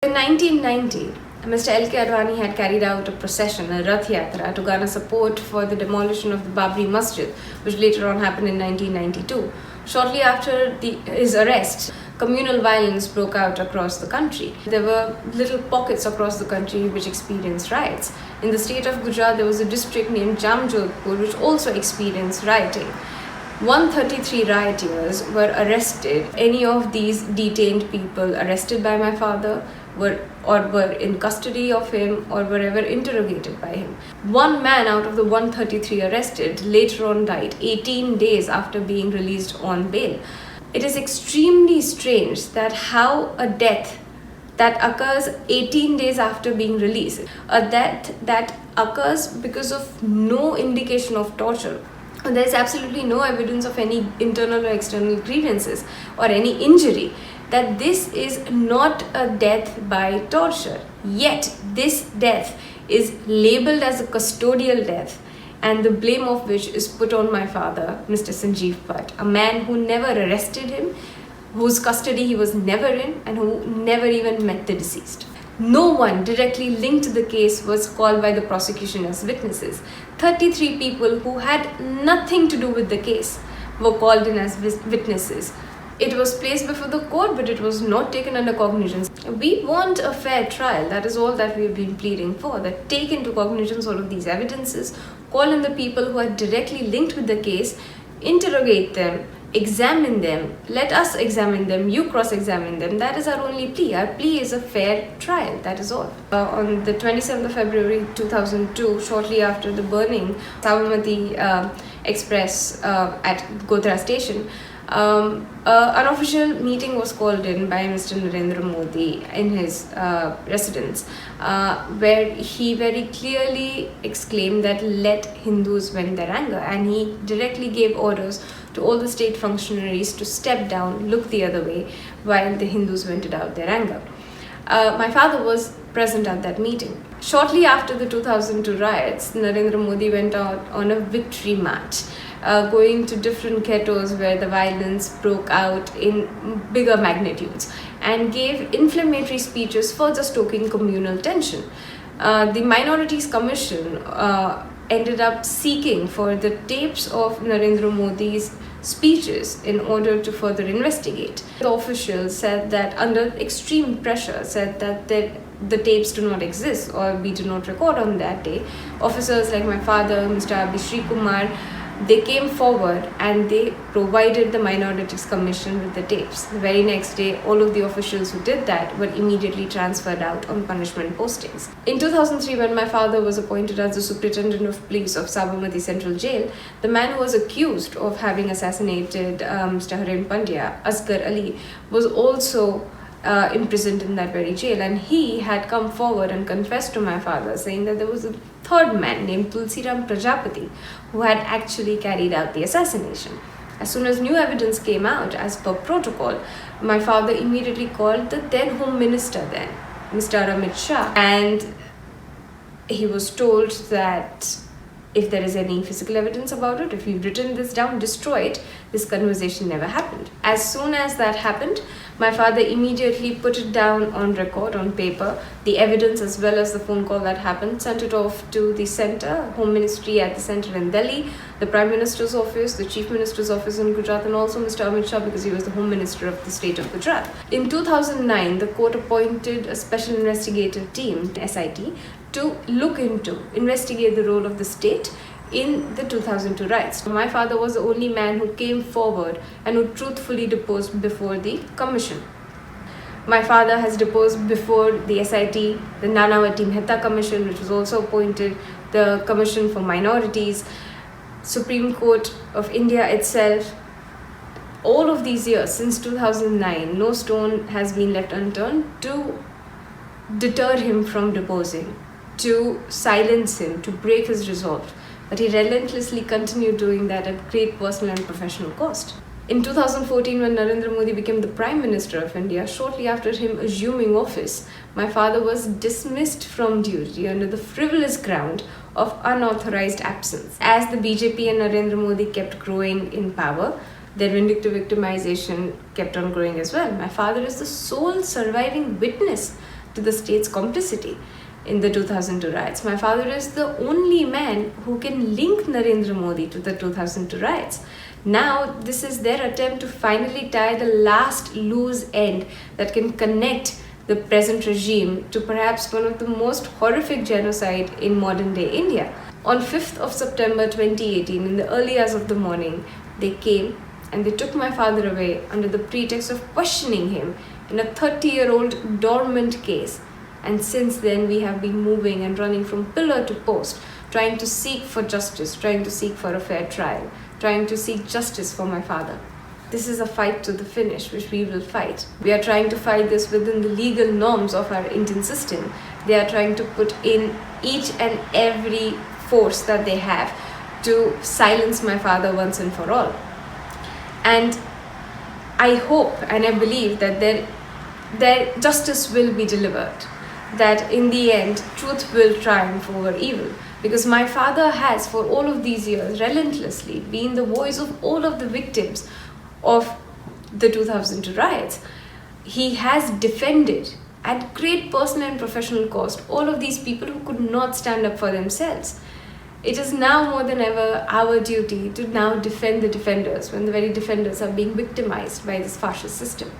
In 1990, Mr. L.K. Advani had carried out a procession, a Rath Yatra, to garner support for the demolition of the Babri Masjid, which later on happened in 1992. Shortly after his arrest, communal violence broke out across the country. There were little pockets across the country which experienced riots. In the state of Gujarat, there was a district named Jamjodhpur which also experienced rioting. 133 rioters were arrested. Any of these detained people arrested by my father were in custody of him or were ever interrogated by him. One man out of the 133 arrested later on died 18 days after being released on bail. It is extremely strange that how a death that occurs 18 days after being released, a death that occurs because of no indication of torture, there is absolutely no evidence of any internal or external grievances or any injury, that this is not a death by torture. Yet this death is labelled as a custodial death, and the blame of which is put on my father, Mr. Sanjeev Bhatt, a man who never arrested him, whose custody he was never in, and who never even met the deceased. No one directly linked to the case was called by the prosecution as witnesses. 33 people who had nothing to do with the case were called in as witnesses. It was placed before the court, but it was not taken under cognizance. We want a fair trial. That is all that we have been pleading for. That take into cognizance all of these evidences, call in the people who are directly linked with the case, interrogate them, examine them, let us examine them, you cross-examine them. That is our only plea. Our plea is a fair trial, that is all. On the 27th of February 2002, shortly after the burning Sabarmati Express at Godhra station, an official meeting was called in by Mr. Narendra Modi in his residence, where he very clearly exclaimed that let Hindus vent their anger, and he directly gave orders to all the state functionaries to step down, look the other way, while the Hindus vented out their anger. My father was present at that meeting. Shortly after the 2002 riots, Narendra Modi went out on a victory march, going to different ghettos where the violence broke out in bigger magnitudes, and gave inflammatory speeches further stoking communal tension. The Minorities Commission ended up seeking for the tapes of Narendra Modi's speeches in order to further investigate. The officials said that under extreme pressure, said that the tapes do not exist or we do not record on that day. Officers like my father, Mr. Abhishek Kumar, they came forward and they provided the Minorities Commission with the tapes. The very next day, all of the officials who did that were immediately transferred out on punishment postings. In 2003, when my father was appointed as the Superintendent of Police of Sabarmati Central Jail, the man who was accused of having assassinated Mr. Haren Pandya, Asghar Ali, was also imprisoned in that very jail, and he had come forward and confessed to my father, saying that there was a third man named Tulsiram Prajapati who had actually carried out the assassination. As soon as new evidence came out, as per protocol, my father immediately called the then Home Minister then, Mr. Amit Shah, and he was told that if there is any physical evidence about it, if you've written this down, destroy it. This conversation never happened. As soon as that happened, my father immediately put it down on record, on paper, the evidence as well as the phone call that happened, sent it off to the center, Home Ministry at the center in Delhi, the Prime Minister's office, the Chief Minister's office in Gujarat, and also Mr. Amit Shah, because he was the Home Minister of the state of Gujarat. In 2009, the court appointed a special investigative team, SIT, to investigate the role of the state in the 2002 riots. My father was the only man who came forward and who truthfully deposed before the commission. My father has deposed before the SIT, the Nanavati Mehta Commission, which was also appointed, the Commission for Minorities, Supreme Court of India itself. All of these years, since 2009, no stone has been left unturned to deter him from deposing, to silence him, to break his resolve. But he relentlessly continued doing that at great personal and professional cost. In 2014, when Narendra Modi became the Prime Minister of India, shortly after him assuming office, my father was dismissed from duty under the frivolous ground of unauthorized absence. As the BJP and Narendra Modi kept growing in power, their vindictive victimization kept on growing as well. My father is the sole surviving witness to the state's complicity in the 2002 riots. My father is the only man who can link Narendra Modi to the 2002 riots. Now, this is their attempt to finally tie the last loose end that can connect the present regime to perhaps one of the most horrific genocide in modern day India. On 5th of September 2018, in the early hours of the morning, they came and they took my father away under the pretext of questioning him in a 30-year-old dormant case. And since then, we have been moving and running from pillar to post, trying to seek for justice, trying to seek for a fair trial, trying to seek justice for my father. This is a fight to the finish, which we will fight. We are trying to fight this within the legal norms of our Indian system. They are trying to put in each and every force that they have to silence my father once and for all. And I hope and I believe that their justice will be delivered, that in the end, truth will triumph over evil. Because my father has, for all of these years, relentlessly been the voice of all of the victims of the 2002 riots. He has defended at great personal and professional cost all of these people who could not stand up for themselves. It is now more than ever our duty to now defend the defenders when the very defenders are being victimized by this fascist system.